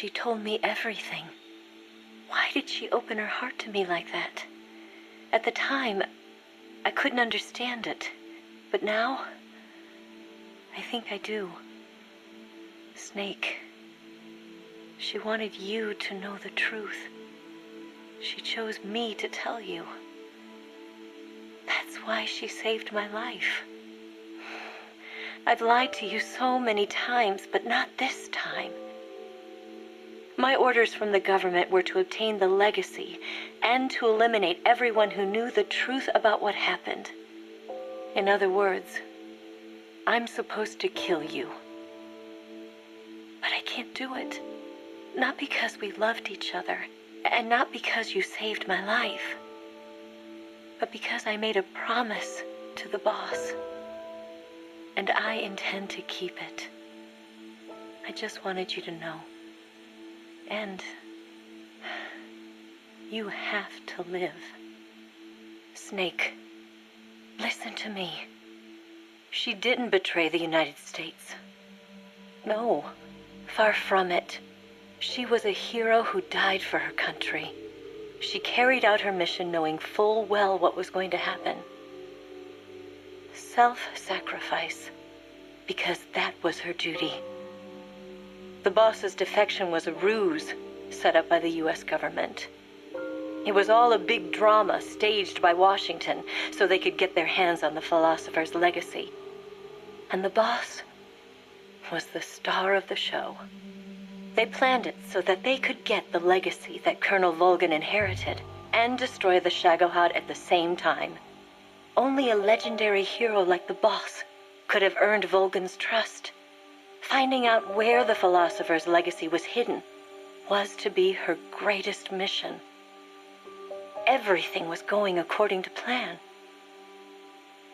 she told me everything. Why did she open her heart to me like that? At the time, I couldn't understand it. But now, I think I do. Snake, she wanted you to know the truth. She chose me to tell you. That's why she saved my life. I've lied to you so many times, but not this time. My orders from the government were to obtain the legacy and to eliminate everyone who knew the truth about what happened. In other words, I'm supposed to kill you. But I can't do it. Not because we loved each other, and not because you saved my life, but because I made a promise to the boss. And I intend to keep it. I just wanted you to know. And you have to live. Snake, listen to me. She didn't betray the United States. No, far from it. She was a hero who died for her country. She carried out her mission knowing full well what was going to happen. Self-sacrifice, because that was her duty. The boss's defection was a ruse set up by the U.S. government. It was all a big drama staged by Washington so they could get their hands on the philosopher's legacy. And the boss was the star of the show. They planned it so that they could get the legacy that Colonel Volgan inherited and destroy the Shagohod at the same time. Only a legendary hero like the boss could have earned Volgan's trust. Finding out where the philosopher's legacy was hidden was to be her greatest mission. Everything was going according to plan.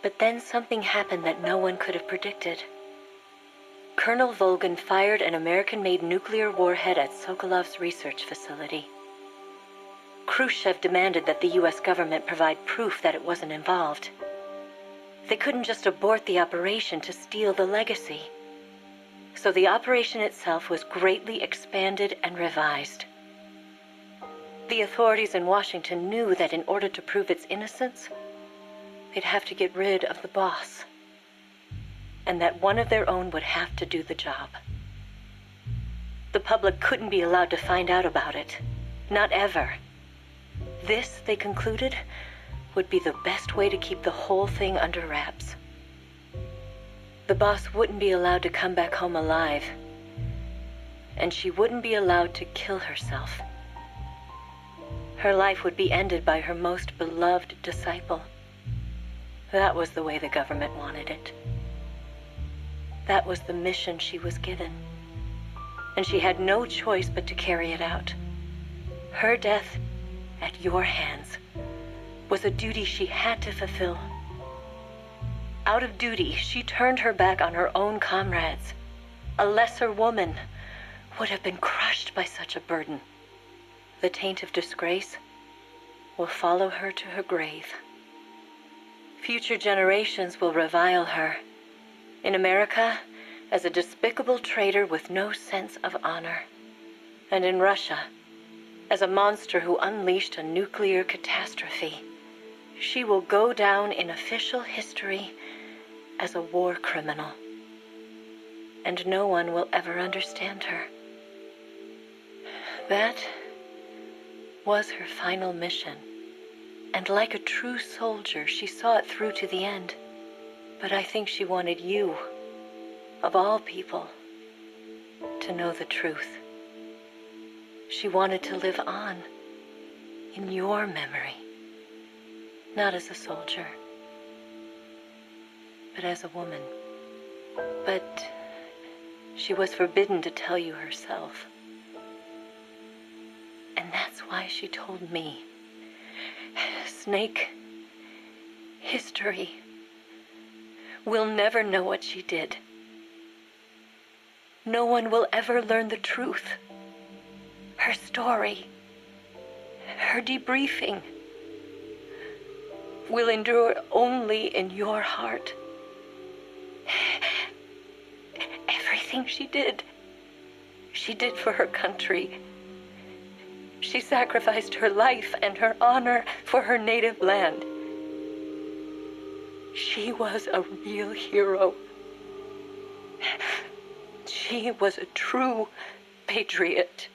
But then something happened that no one could have predicted. Colonel Volgan fired an American-made nuclear warhead at Sokolov's research facility. Khrushchev demanded that the U.S. government provide proof that it wasn't involved. They couldn't just abort the operation to steal the legacy. So the operation itself was greatly expanded and revised. The authorities in Washington knew that in order to prove its innocence, they'd have to get rid of the boss, and that one of their own would have to do the job. The public couldn't be allowed to find out about it. Not ever. This, they concluded, would be the best way to keep the whole thing under wraps. The boss wouldn't be allowed to come back home alive, and she wouldn't be allowed to kill herself. Her life would be ended by her most beloved disciple. That was the way the government wanted it. That was the mission she was given, and she had no choice but to carry it out. Her death, at your hands, was a duty she had to fulfill. Out of duty, she turned her back on her own comrades. A lesser woman would have been crushed by such a burden. The taint of disgrace will follow her to her grave. Future generations will revile her. In America, as a despicable traitor with no sense of honor. And in Russia, as a monster who unleashed a nuclear catastrophe. She will go down in official history as a war criminal. And no one will ever understand her. That was her final mission. And like a true soldier, she saw it through to the end. But I think she wanted you, of all people, to know the truth. She wanted to live on in your memory, not as a soldier, but as a woman. But she was forbidden to tell you herself. And that's why she told me. Snake, history will never know what she did. No one will ever learn the truth. Her story, her debriefing, will endure only in your heart. Everything she did she did for her country. She sacrificed her life and her honor for her native land. She was a real hero. She was a true patriot.